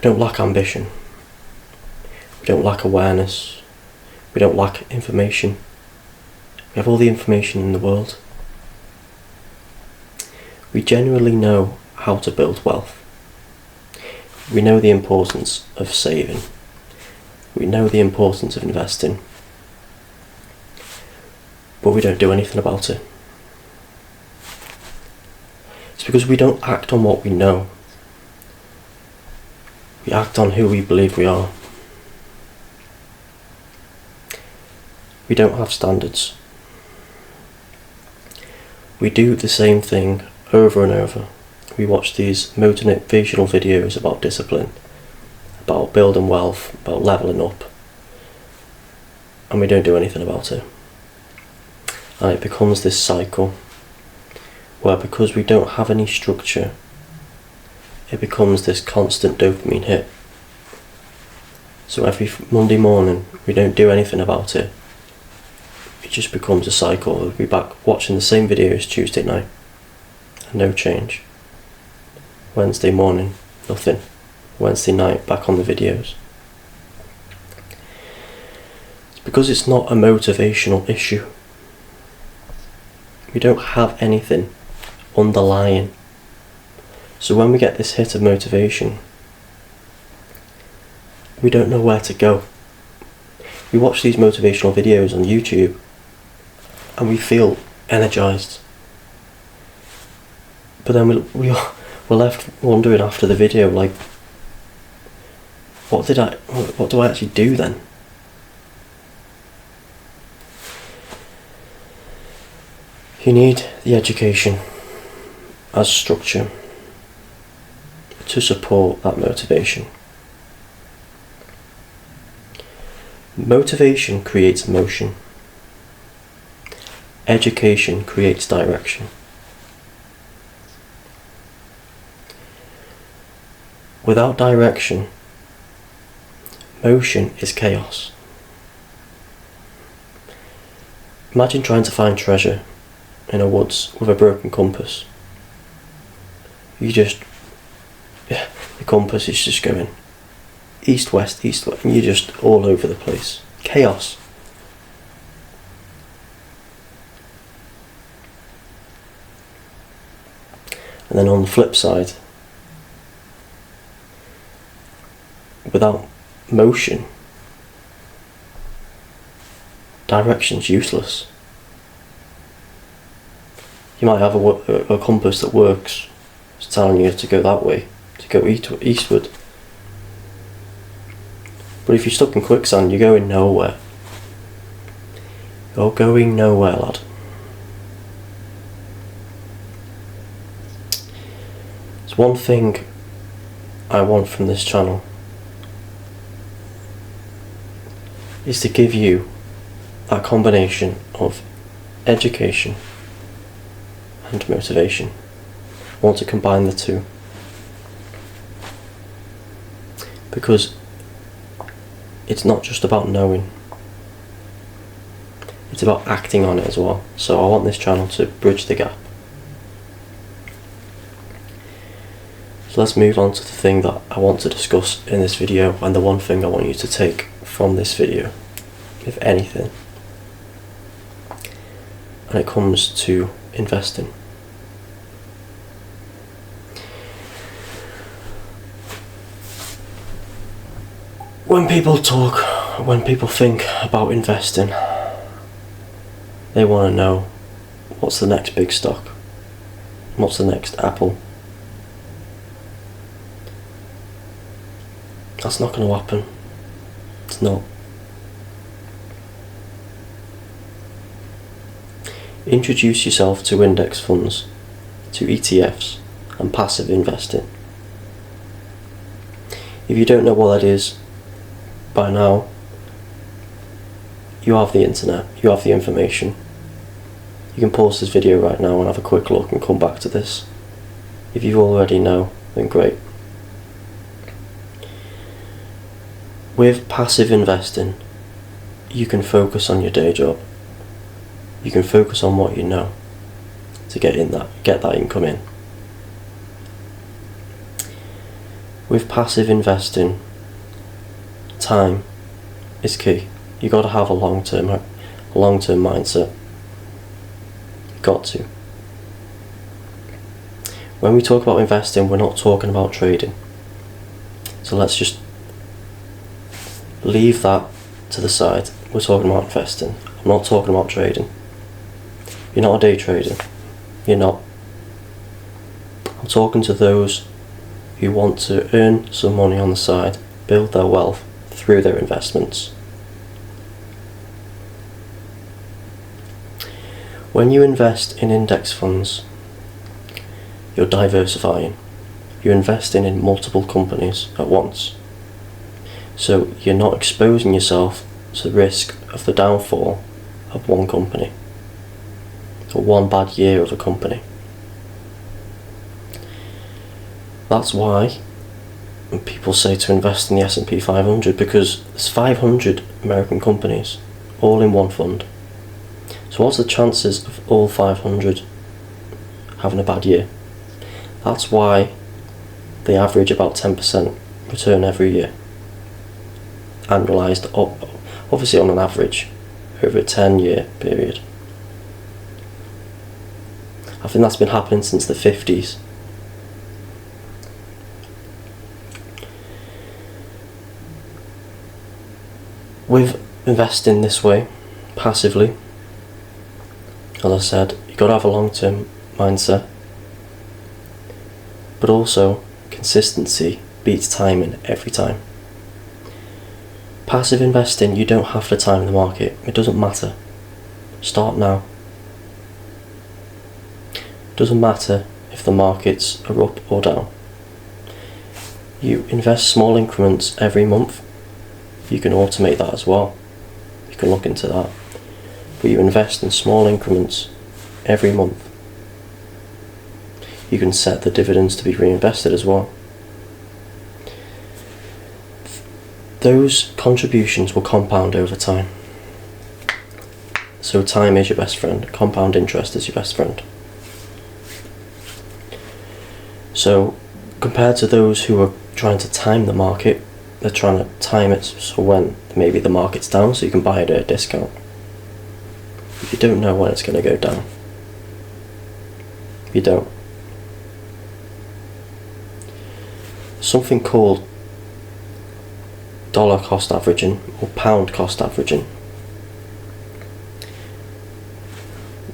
don't lack ambition. We don't lack awareness. We don't lack information. We have all the information in the world. We genuinely know how to build wealth. We know the importance of saving. We know the importance of investing. But we don't do anything about it. It's because we don't act on what we know. We act on who we believe we are. We don't have standards. We do the same thing over and over. We watch these motivational videos about discipline, about building wealth, about levelling up, and we don't do anything about it. And it becomes this cycle where, because we don't have any structure, it becomes this constant dopamine hit. So every Monday morning we don't do anything about it. It just becomes a cycle. We'll be back watching the same videos Tuesday night, and no change. Wednesday morning, nothing. Wednesday night, back on the videos. It's because it's not a motivational issue. We don't have anything underlying. So when we get this hit of motivation, we don't know where to go. We watch these motivational videos on YouTube and we feel energized. But then we're left wondering after the video, like, what do I actually do then? You need the education as structure to support that motivation. Motivation creates motion. Education creates direction. Without direction, motion is chaos. Imagine trying to find treasure in a woods with a broken compass. The compass is just going east, west, and you're just all over the place. Chaos. And then on the flip side, without motion, direction's useless. You might have a compass that works, it's telling you to go that way, to go eastward. But if you're stuck in quicksand, you're going nowhere. You're going nowhere, lad. There's one thing I want from this channel, is to give you that combination of education and motivation. I want to combine the two, because it's not just about knowing, it's about acting on it as well. So I want this channel to bridge the gap. So let's move on to the thing that I want to discuss in this video, and the one thing I want you to take from this video, if anything, and it comes to investing. When people think about investing, they want to know, what's the next big stock? What's the next Apple? That's not going to happen. It's not. Introduce yourself to index funds, to ETFs, and passive investing. If you don't know what that is, by now, you have the internet, you have the information. You can pause this video right now and have a quick look and come back to this. If you already know, then great. With passive investing, you can focus on your day job. You can focus on what you know to get that income in. With passive investing, time is key. You got to have a long-term mindset. Got to. When we talk about investing, we're not talking about trading. So let's just leave that to the side. We're talking about investing. I'm not talking about trading. You're not a day trader. You're not. I'm talking to those who want to earn some money on the side, build their wealth through their investments. When you invest in index funds, you're diversifying. You're investing in multiple companies at once. So you're not exposing yourself to the risk of the downfall of one company, or one bad year of a company. That's why people say to invest in the S&P 500, because there's 500 American companies all in one fund. So what's the chances of all 500 having a bad year? That's why they average about 10% return every year. Annualised, obviously on an average, over a 10-year period. I think that's been happening since the 50s. With investing this way, passively, as I said, you've got to have a long-term mindset, but also consistency beats timing every time. Passive investing, you don't have to time the market. It doesn't matter. Start now. It doesn't matter if the markets are up or down. You invest small increments every month. You can automate that as well. You can look into that. But you invest in small increments every month. You can set the dividends to be reinvested as well. Those contributions will compound over time. So time is your best friend. Compound interest is your best friend. So compared to those who are trying to time the market, they're trying to time it so when maybe the market's down so you can buy it at a discount. You don't know when it's going to go down. You don't. Something called dollar cost averaging or pound cost averaging.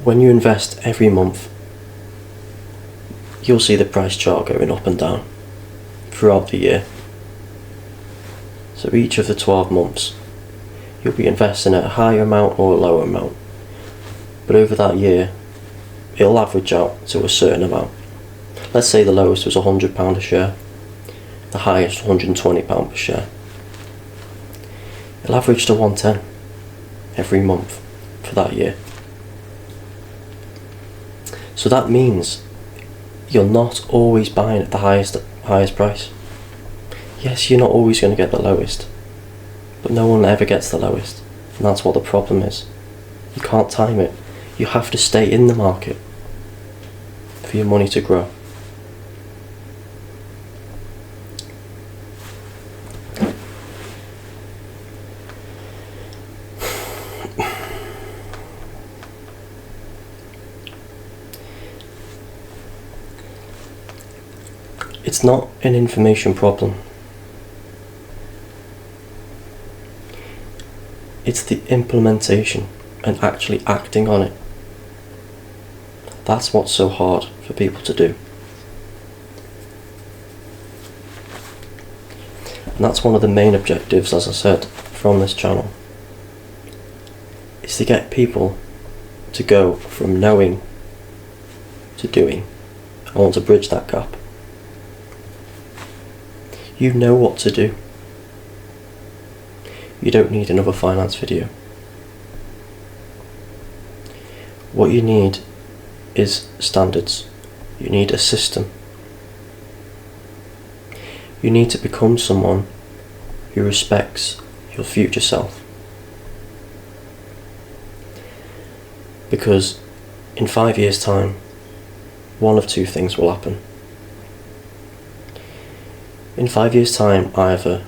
When you invest every month, you'll see the price chart going up and down throughout the year. So each of the 12 months, you'll be investing at a higher amount or a lower amount. But over that year, it'll average out to a certain amount. Let's say the lowest was £100 a share, the highest £120 per share. It'll average to 110 every month for that year. So that means you're not always buying at the highest price. Yes, you're not always going to get the lowest, but no one ever gets the lowest, and that's what the problem is. You can't time it. You have to stay in the market for your money to grow. It's not an information problem. It's the implementation and actually acting on it. That's what's so hard for people to do. And that's one of the main objectives, as I said, from this channel, is to get people to go from knowing to doing. I want to bridge that gap. You know what to do. You don't need another finance video. What you need is standards. You need a system. You need to become someone who respects your future self. Because in 5 years' time, one of two things will happen. In 5 years' time, either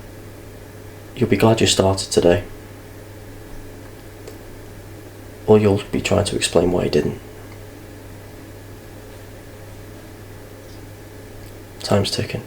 you'll be glad you started today, or you'll be trying to explain why you didn't. Time's ticking.